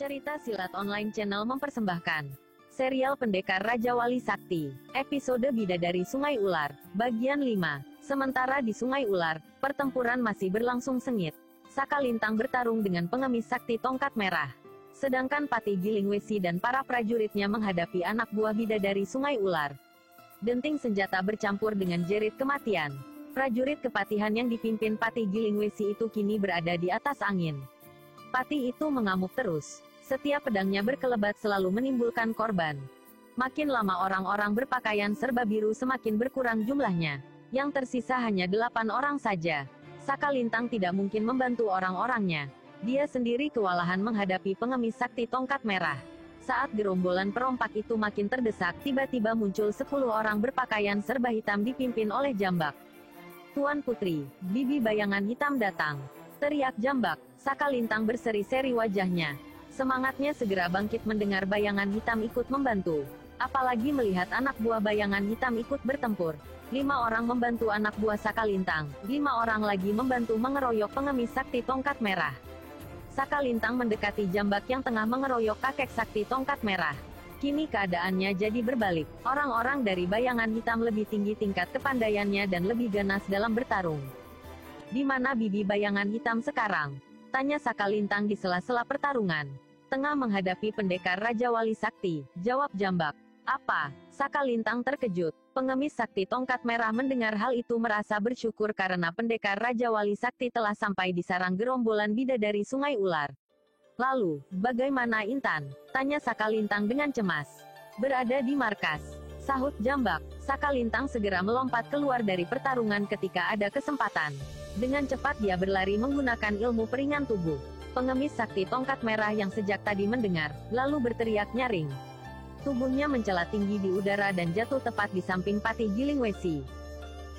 Cerita Silat Online Channel mempersembahkan serial Pendekar Raja Wali Sakti, episode Bidadari Sungai Ular, bagian 5. Sementara di Sungai Ular, pertempuran masih berlangsung sengit. Saka Lintang bertarung dengan pengemis sakti tongkat merah. Sedangkan Pati Gilingwesi dan para prajuritnya menghadapi anak buah Bidadari Sungai Ular. Denting senjata bercampur dengan jerit kematian. Prajurit kepatihan yang dipimpin Pati Gilingwesi itu kini berada di atas angin. Pati itu mengamuk terus. Setiap pedangnya berkelebat selalu menimbulkan korban. Makin lama orang-orang berpakaian serba biru semakin berkurang jumlahnya. Yang tersisa hanya 8 orang saja. Saka Lintang tidak mungkin membantu orang-orangnya. Dia sendiri kewalahan menghadapi pengemis sakti tongkat merah. Saat gerombolan perompak itu makin terdesak, tiba-tiba muncul 10 orang berpakaian serba hitam dipimpin oleh Jambak. "Tuan Putri, Bibi bayangan hitam datang!" teriak Jambak. Saka Lintang berseri-seri wajahnya. Semangatnya segera bangkit mendengar bayangan hitam ikut membantu. Apalagi melihat anak buah bayangan hitam ikut bertempur. 5 orang membantu anak buah Saka Lintang, 5 orang lagi membantu mengeroyok pengemis sakti tongkat merah. Saka Lintang mendekati Jambak yang tengah mengeroyok kakek sakti tongkat merah. Kini keadaannya jadi berbalik. Orang-orang dari bayangan hitam lebih tinggi tingkat kepandaiannya dan lebih ganas dalam bertarung. "Di mana Bibi bayangan hitam sekarang?" tanya Saka Lintang di sela-sela pertarungan. "Tengah menghadapi pendekar Raja Wali Sakti," jawab Jambak. "Apa?" Saka Lintang terkejut. Pengemis sakti tongkat merah mendengar hal itu merasa bersyukur karena pendekar Raja Wali Sakti telah sampai di sarang gerombolan bidadari Sungai Ular. "Lalu, bagaimana Intan?" tanya Saka Lintang dengan cemas. "Berada di markas," sahut Jambak. Saka Lintang segera melompat keluar dari pertarungan ketika ada kesempatan. Dengan cepat dia berlari menggunakan ilmu peringan tubuh. Pengemis sakti tongkat merah yang sejak tadi mendengar, lalu berteriak nyaring. Tubuhnya mencela tinggi di udara dan jatuh tepat di samping Pati Gilingwesi.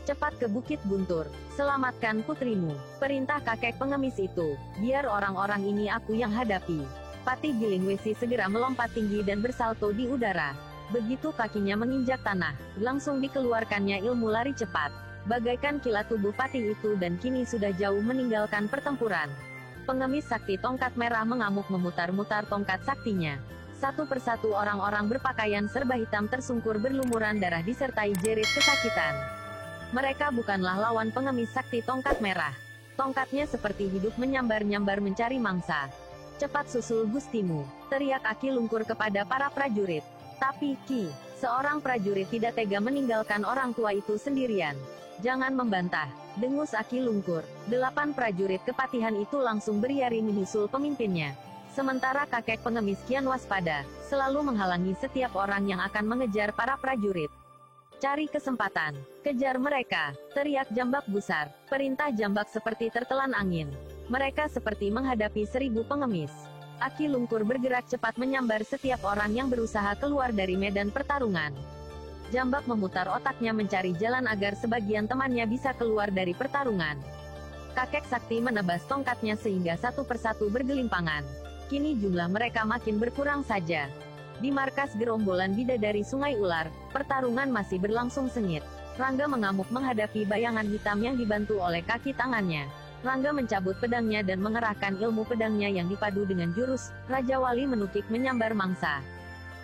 "Cepat ke Bukit Guntur, selamatkan putrimu," perintah kakek pengemis itu. "Biar orang-orang ini aku yang hadapi." Pati Gilingwesi segera melompat tinggi dan bersalto di udara. Begitu kakinya menginjak tanah, langsung dikeluarkannya ilmu lari cepat. Bagaikan kilat tubuh Pati itu dan kini sudah jauh meninggalkan pertempuran. Pengemis sakti tongkat merah mengamuk memutar-mutar tongkat saktinya. Satu persatu orang-orang berpakaian serba hitam tersungkur berlumuran darah disertai jerit kesakitan. Mereka bukanlah lawan pengemis sakti tongkat merah. Tongkatnya seperti hidup menyambar-nyambar mencari mangsa. "Cepat susul gustimu," teriak Aki Lungkur kepada para prajurit. Tapi seorang prajurit tidak tega meninggalkan orang tua itu sendirian. "Jangan membantah," dengus Aki Lungkur. 8 prajurit kepatihan itu langsung beriari menyusul pemimpinnya. Sementara kakek pengemis kian waspada, selalu menghalangi setiap orang yang akan mengejar para prajurit. "Cari kesempatan, kejar mereka," teriak Jambak gusar. Perintah Jambak seperti tertelan angin. Mereka seperti menghadapi 1000 pengemis. Aki Lungkur bergerak cepat menyambar setiap orang yang berusaha keluar dari medan pertarungan. Jambak memutar otaknya mencari jalan agar sebagian temannya bisa keluar dari pertarungan. Kakek sakti menebas tongkatnya sehingga satu persatu bergelimpangan. Kini jumlah mereka makin berkurang saja. Di markas gerombolan bidadari Sungai Ular, pertarungan masih berlangsung sengit. Rangga mengamuk menghadapi bayangan hitam yang dibantu oleh kaki tangannya. Rangga mencabut pedangnya dan mengerahkan ilmu pedangnya yang dipadu dengan jurus Raja Wali menukik menyambar mangsa.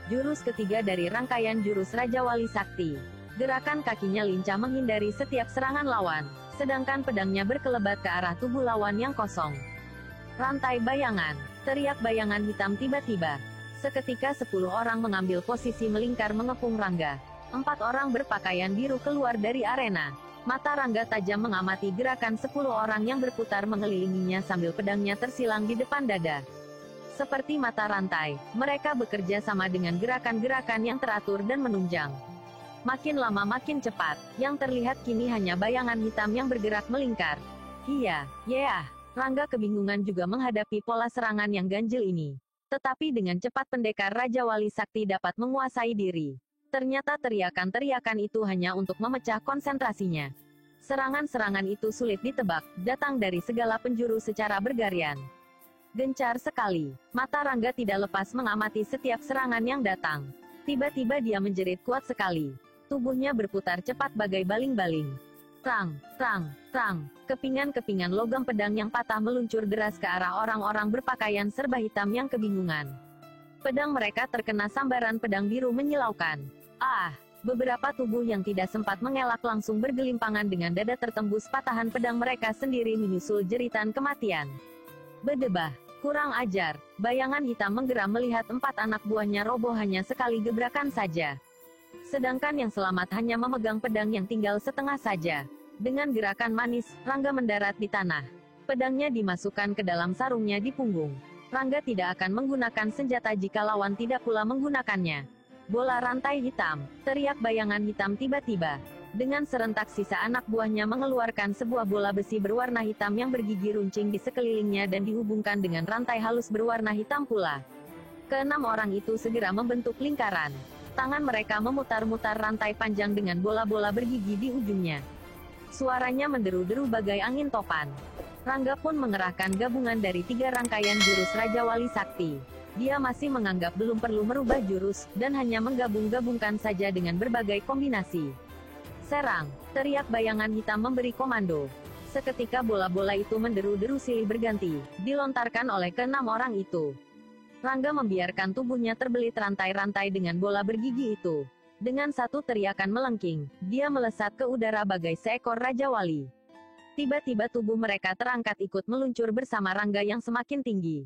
Jurus ketiga dari rangkaian jurus Raja Wali Sakti. Gerakan kakinya lincah menghindari setiap serangan lawan, sedangkan pedangnya berkelebat ke arah tubuh lawan yang kosong. "Rantai bayangan!" teriak bayangan hitam tiba-tiba. Seketika 10 orang mengambil posisi melingkar mengepung Rangga. 4 orang berpakaian biru keluar dari arena. Mata Rangga tajam mengamati gerakan 10 orang yang berputar mengelilinginya sambil pedangnya tersilang di depan dada. Seperti mata rantai, mereka bekerja sama dengan gerakan-gerakan yang teratur dan menunjang. Makin lama makin cepat, yang terlihat kini hanya bayangan hitam yang bergerak melingkar. Rangga kebingungan juga menghadapi pola serangan yang ganjil ini. Tetapi dengan cepat pendekar Raja Wali Sakti dapat menguasai diri. Ternyata teriakan-teriakan itu hanya untuk memecah konsentrasinya. Serangan-serangan itu sulit ditebak, datang dari segala penjuru secara bergarian. Gencar sekali, mata Rangga tidak lepas mengamati setiap serangan yang datang. Tiba-tiba dia menjerit kuat sekali. Tubuhnya berputar cepat bagai baling-baling. Rang, rang, rang. Kepingan-kepingan logam pedang yang patah meluncur deras ke arah orang-orang berpakaian serba hitam yang kebingungan. Pedang mereka terkena sambaran pedang biru menyilaukan. Ah! Beberapa tubuh yang tidak sempat mengelak langsung bergelimpangan dengan dada tertembus patahan pedang mereka sendiri menyusul jeritan kematian. Bedebah! Kurang ajar! Bayangan hitam menggeram melihat 4 anak buahnya roboh hanya sekali gebrakan saja. Sedangkan yang selamat hanya memegang pedang yang tinggal setengah saja. Dengan gerakan manis, Rangga mendarat di tanah. Pedangnya dimasukkan ke dalam sarungnya di punggung. Rangga tidak akan menggunakan senjata jika lawan tidak pula menggunakannya. Bola rantai hitam, teriak bayangan hitam tiba-tiba. Dengan serentak sisa anak buahnya mengeluarkan sebuah bola besi berwarna hitam yang bergigi runcing di sekelilingnya dan dihubungkan dengan rantai halus berwarna hitam pula. Keenam orang itu segera membentuk lingkaran. Tangan mereka memutar-mutar rantai panjang dengan bola-bola bergigi di ujungnya. Suaranya menderu-deru bagai angin topan. Rangga pun mengerahkan gabungan dari 3 rangkaian jurus Raja Wali Sakti. Dia masih menganggap belum perlu merubah jurus, dan hanya menggabung-gabungkan saja dengan berbagai kombinasi. Serang! Teriak bayangan hitam memberi komando. Seketika bola-bola itu menderu-deru silih berganti, dilontarkan oleh ke-6 orang itu. Rangga membiarkan tubuhnya terbelit rantai-rantai dengan bola bergigi itu. Dengan satu teriakan melengking, dia melesat ke udara bagai seekor Raja Wali. Tiba-tiba tubuh mereka terangkat ikut meluncur bersama Rangga yang semakin tinggi.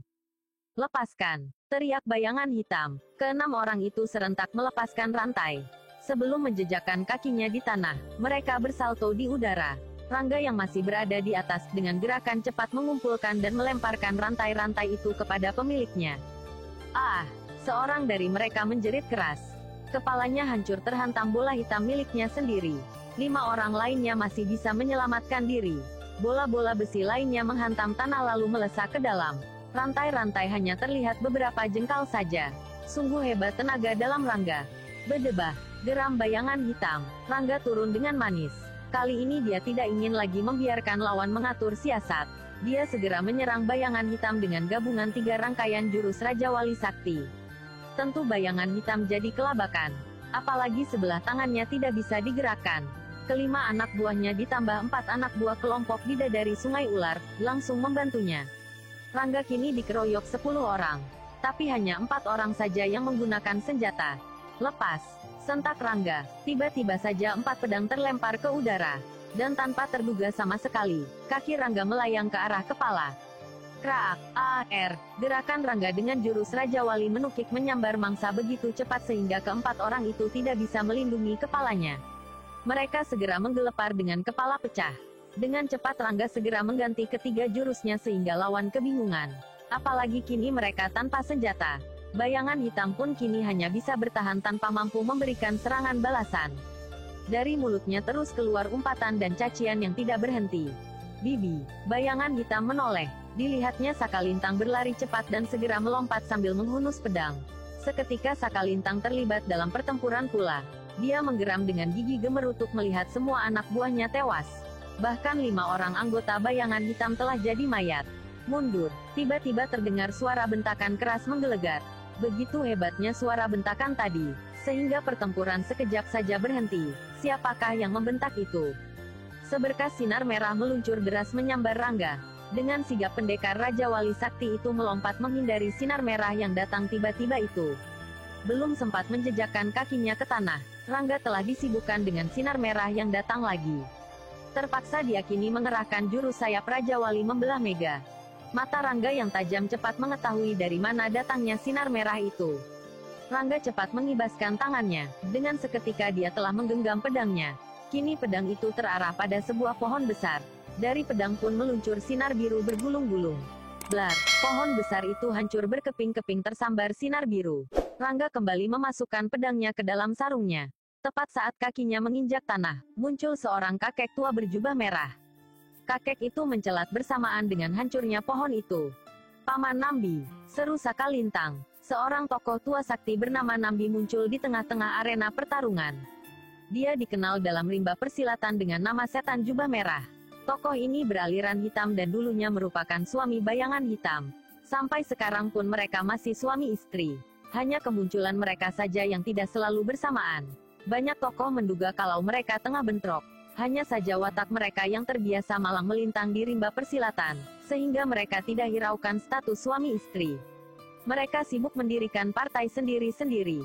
Lepaskan! Teriak bayangan hitam. Ke-6 orang itu serentak melepaskan rantai. Sebelum menjejakkan kakinya di tanah, mereka bersalto di udara. Rangga yang masih berada di atas dengan gerakan cepat mengumpulkan dan melemparkan rantai-rantai itu kepada pemiliknya. Ah! Seorang dari mereka menjerit keras. Kepalanya hancur terhantam bola hitam miliknya sendiri. 5 orang lainnya masih bisa menyelamatkan diri. Bola-bola besi lainnya menghantam tanah lalu melesat ke dalam. Rantai-rantai hanya terlihat beberapa jengkal saja. Sungguh hebat tenaga dalam Rangga. Bedebah! Geram bayangan hitam. Rangga turun dengan manis. Kali ini dia tidak ingin lagi membiarkan lawan mengatur siasat. Dia segera menyerang bayangan hitam dengan gabungan 3 rangkaian jurus Raja Wali Sakti. Tentu bayangan hitam jadi kelabakan. Apalagi sebelah tangannya tidak bisa digerakkan. Kelima anak buahnya ditambah 4 anak buah kelompok bidadari Sungai Ular, langsung membantunya. Rangga kini dikeroyok 10 orang. Tapi hanya 4 orang saja yang menggunakan senjata. Lepas! Sentak Rangga. Tiba-tiba saja 4 pedang terlempar ke udara. Dan tanpa terduga sama sekali, kaki Rangga melayang ke arah kepala. Kraak! Gerakan Rangga dengan jurus Raja Wali menukik menyambar mangsa begitu cepat sehingga ke-4 orang itu tidak bisa melindungi kepalanya. Mereka segera menggelepar dengan kepala pecah. Dengan cepat Rangga segera mengganti ketiga jurusnya sehingga lawan kebingungan. Apalagi kini mereka tanpa senjata. Bayangan hitam pun kini hanya bisa bertahan tanpa mampu memberikan serangan balasan. Dari mulutnya terus keluar umpatan dan cacian yang tidak berhenti. Bibi! Bayangan hitam menoleh. Dilihatnya Sakalintang berlari cepat dan segera melompat sambil menghunus pedang. Seketika Sakalintang terlibat dalam pertempuran pula. Dia menggeram dengan gigi gemerutuk melihat semua anak buahnya tewas. Bahkan 5 orang anggota bayangan hitam telah jadi mayat. Mundur! Tiba-tiba terdengar suara bentakan keras menggelegar. Begitu hebatnya suara bentakan tadi, sehingga pertempuran sekejap saja berhenti. Siapakah yang membentak itu? Seberkas sinar merah meluncur deras menyambar Rangga. Dengan sigap pendekar Raja Wali Sakti itu melompat menghindari sinar merah yang datang tiba-tiba itu. Belum sempat menjejakkan kakinya ke tanah, Rangga telah disibukkan dengan sinar merah yang datang lagi. Terpaksa dia kini mengerahkan jurus sayap Raja Wali membelah mega. Mata Rangga yang tajam cepat mengetahui dari mana datangnya sinar merah itu. Rangga cepat mengibaskan tangannya. Dengan seketika dia telah menggenggam pedangnya. Kini pedang itu terarah pada sebuah pohon besar. Dari pedang pun meluncur sinar biru bergulung-gulung. Blar! Pohon besar itu hancur berkeping-keping tersambar sinar biru. Rangga kembali memasukkan pedangnya ke dalam sarungnya. Tepat saat kakinya menginjak tanah, muncul seorang kakek tua berjubah merah. Kakek itu mencelat bersamaan dengan hancurnya pohon itu. Paman Nambi! Seru Sakalintang. Seorang tokoh tua sakti bernama Nambi muncul di tengah-tengah arena pertarungan. Dia dikenal dalam rimba persilatan dengan nama Setan Jubah Merah. Tokoh ini beraliran hitam dan dulunya merupakan suami bayangan hitam. Sampai sekarang pun mereka masih suami istri. Hanya kemunculan mereka saja yang tidak selalu bersamaan. Banyak tokoh menduga kalau mereka tengah bentrok. Hanya saja watak mereka yang terbiasa malang melintang di rimba persilatan, sehingga mereka tidak hiraukan status suami istri. Mereka sibuk mendirikan partai sendiri-sendiri.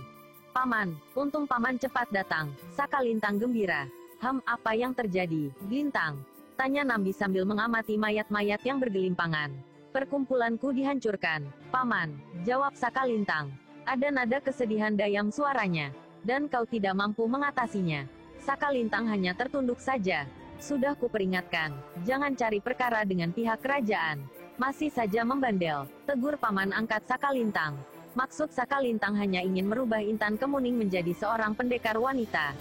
Paman, untung paman cepat datang, Saka Lintang gembira. Apa yang terjadi, Lintang? Tanya Nambi sambil mengamati mayat-mayat yang bergelimpangan. Perkumpulanku dihancurkan, paman, jawab Saka Lintang. Ada nada kesedihan dayam suaranya. Dan kau tidak mampu mengatasinya. Saka Lintang hanya tertunduk saja. Sudah kuperingatkan, jangan cari perkara dengan pihak kerajaan. Masih saja membandel, tegur paman angkat Saka Lintang. Maksud Saka Lintang hanya ingin merubah Intan Kemuning menjadi seorang pendekar wanita.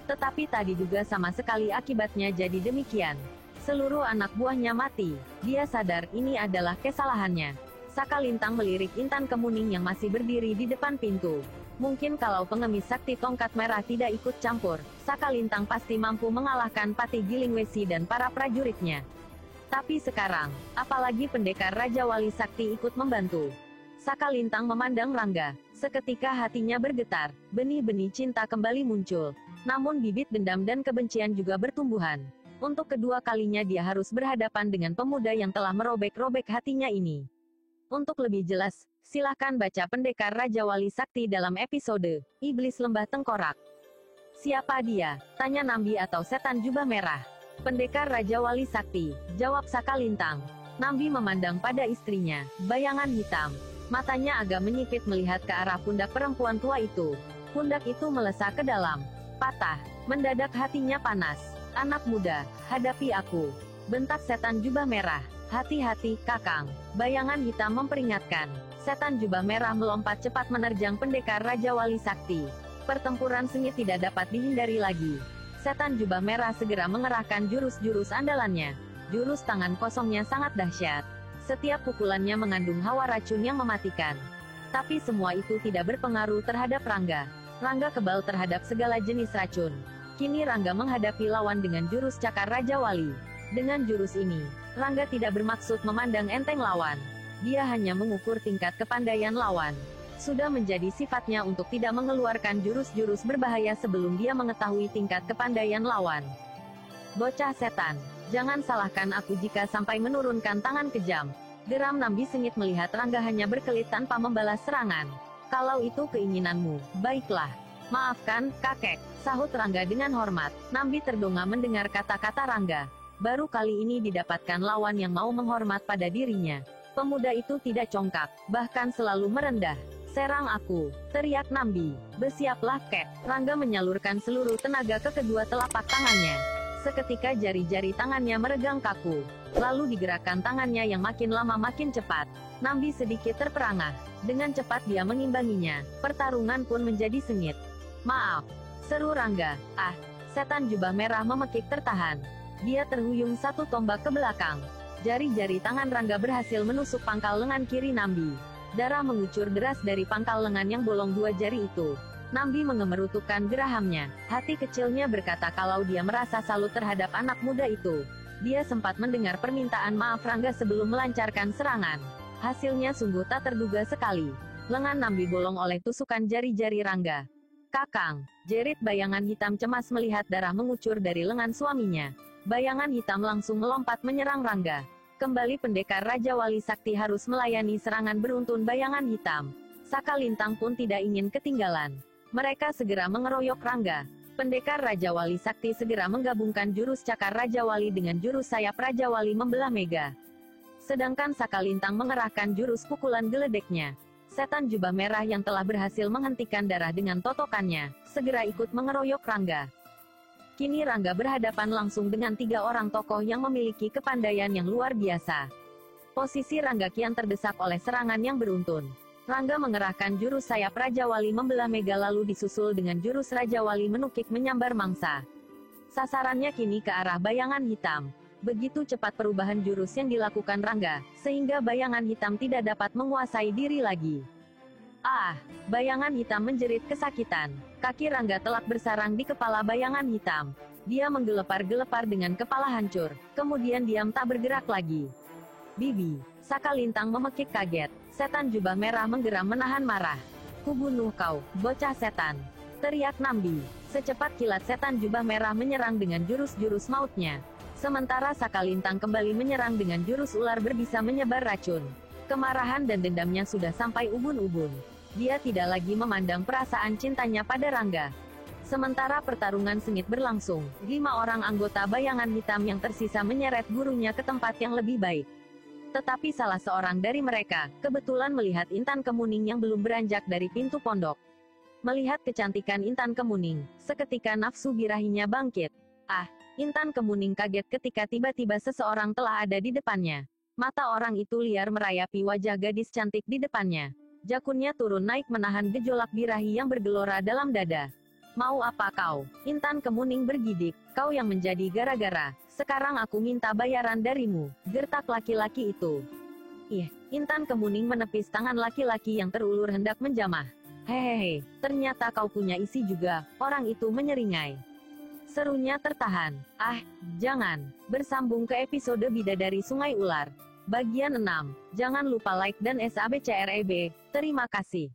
Tetapi tak diduga sama sekali akibatnya jadi demikian. Seluruh anak buahnya mati. Dia sadar ini adalah kesalahannya. Saka Lintang melirik Intan Kemuning yang masih berdiri di depan pintu. Mungkin kalau pengemis sakti tongkat merah tidak ikut campur, Saka Lintang pasti mampu mengalahkan Patih Gilingwesi dan para prajuritnya. Tapi sekarang, apalagi pendekar Raja Wali Sakti ikut membantu. Saka Lintang memandang Rangga. Seketika hatinya bergetar, benih-benih cinta kembali muncul. Namun bibit dendam dan kebencian juga bertumbuhan. Untuk kedua kalinya dia harus berhadapan dengan pemuda yang telah merobek-robek hatinya ini. Untuk lebih jelas, silahkan baca Pendekar Raja Wali Sakti dalam episode Iblis Lembah Tengkorak. Siapa dia? Tanya Nambi atau setan jubah merah. Pendekar Raja Wali Sakti, jawab Saka Lintang. Nambi memandang pada istrinya, bayangan hitam. Matanya agak menyipit melihat ke arah pundak perempuan tua itu. Pundak itu melesat ke dalam. Patah. Mendadak hatinya panas. Anak muda, hadapi aku. Bentak setan jubah merah. Hati-hati, Kakang. Bayangan hitam memperingatkan. Setan jubah merah melompat cepat menerjang pendekar Raja Wali Sakti. Pertempuran sengit tidak dapat dihindari lagi. Setan jubah merah segera mengerahkan jurus-jurus andalannya. Jurus tangan kosongnya sangat dahsyat. Setiap pukulannya mengandung hawa racun yang mematikan. Tapi semua itu tidak berpengaruh terhadap Rangga. Rangga kebal terhadap segala jenis racun. Kini Rangga menghadapi lawan dengan jurus cakar Raja Wali. Dengan jurus ini, Rangga tidak bermaksud memandang enteng lawan. Dia hanya mengukur tingkat kepandaian lawan. Sudah menjadi sifatnya untuk tidak mengeluarkan jurus-jurus berbahaya sebelum dia mengetahui tingkat kepandaian lawan. Bocah setan, jangan salahkan aku jika sampai menurunkan tangan kejam. Geram Nambi sengit melihat Rangga hanya berkelit tanpa membalas serangan. Kalau itu keinginanmu, baiklah. Maafkan, kakek, sahut Rangga dengan hormat. Nambi terdongak mendengar kata-kata Rangga. Baru kali ini didapatkan lawan yang mau menghormat pada dirinya. Pemuda itu tidak congkak, bahkan selalu merendah. Serang aku, teriak Nambi. Bersiaplah, kek. Rangga menyalurkan seluruh tenaga ke kedua telapak tangannya. Seketika jari-jari tangannya meregang kaku. Lalu digerakkan tangannya yang makin lama makin cepat. Nambi sedikit terperangah. Dengan cepat dia mengimbanginya. Pertarungan pun menjadi sengit. Maaf, seru Rangga. Ah, setan jubah merah memekik tertahan. Dia terhuyung satu tombak ke belakang. Jari-jari tangan Rangga berhasil menusuk pangkal lengan kiri Nambi. Darah mengucur deras dari pangkal lengan yang bolong dua jari itu. Nambi mengemerutukan gerahamnya. Hati kecilnya berkata kalau dia merasa salut terhadap anak muda itu. Dia sempat mendengar permintaan maaf Rangga sebelum melancarkan serangan. Hasilnya sungguh tak terduga sekali. Lengan Nambi bolong oleh tusukan jari-jari Rangga. Kakang, jerit bayangan hitam cemas melihat darah mengucur dari lengan suaminya. Bayangan hitam langsung melompat menyerang Rangga. Kembali pendekar Raja Wali Sakti harus melayani serangan beruntun bayangan hitam. Saka Lintang pun tidak ingin ketinggalan. Mereka segera mengeroyok Rangga. Pendekar Raja Wali Sakti segera menggabungkan jurus cakar Raja Wali dengan jurus sayap Raja Wali membelah mega. Sedangkan Saka Lintang mengerahkan jurus pukulan geledeknya. Setan jubah merah yang telah berhasil menghentikan darah dengan totokannya, segera ikut mengeroyok Rangga. Kini Rangga berhadapan langsung dengan tiga orang tokoh yang memiliki kepandaian yang luar biasa. Posisi Rangga kian terdesak oleh serangan yang beruntun. Rangga mengerahkan jurus sayap Raja Wali membelah mega lalu disusul dengan jurus Raja Wali menukik menyambar mangsa. Sasarannya kini ke arah bayangan hitam. Begitu cepat perubahan jurus yang dilakukan Rangga, sehingga bayangan hitam tidak dapat menguasai diri lagi. Ah, bayangan hitam menjerit kesakitan. Kaki Rangga telak bersarang di kepala bayangan hitam. Dia menggelepar-gelepar dengan kepala hancur, kemudian diam tak bergerak lagi. Bibi, Saka Lintang memekik kaget. Setan jubah merah menggeram menahan marah. Kubunuh kau, bocah setan. Teriak Nambi. Secepat kilat setan jubah merah menyerang dengan jurus-jurus mautnya. Sementara Sakalintang kembali menyerang dengan jurus ular berbisa menyebar racun. Kemarahan dan dendamnya sudah sampai ubun-ubun. Dia tidak lagi memandang perasaan cintanya pada Rangga. Sementara pertarungan sengit berlangsung, 5 orang anggota bayangan hitam yang tersisa menyeret gurunya ke tempat yang lebih baik. Tetapi salah seorang dari mereka, kebetulan melihat Intan Kemuning yang belum beranjak dari pintu pondok. Melihat kecantikan Intan Kemuning, seketika nafsu birahinya bangkit. Ah, Intan Kemuning kaget ketika tiba-tiba seseorang telah ada di depannya. Mata orang itu liar merayapi wajah gadis cantik di depannya. Jakunnya turun naik menahan gejolak birahi yang bergelora dalam dada. Mau apa kau? Intan Kemuning bergidik. Kau yang menjadi gara-gara. Sekarang aku minta bayaran darimu, gertak laki-laki itu. Ih, Intan Kemuning menepis tangan laki-laki yang terulur hendak menjamah. Hehehe, ternyata kau punya isi juga, orang itu menyeringai. Serunya tertahan. Ah, jangan. Bersambung ke episode Bidadari Sungai Ular. Bagian 6. Jangan lupa like dan subscribe. Terima kasih.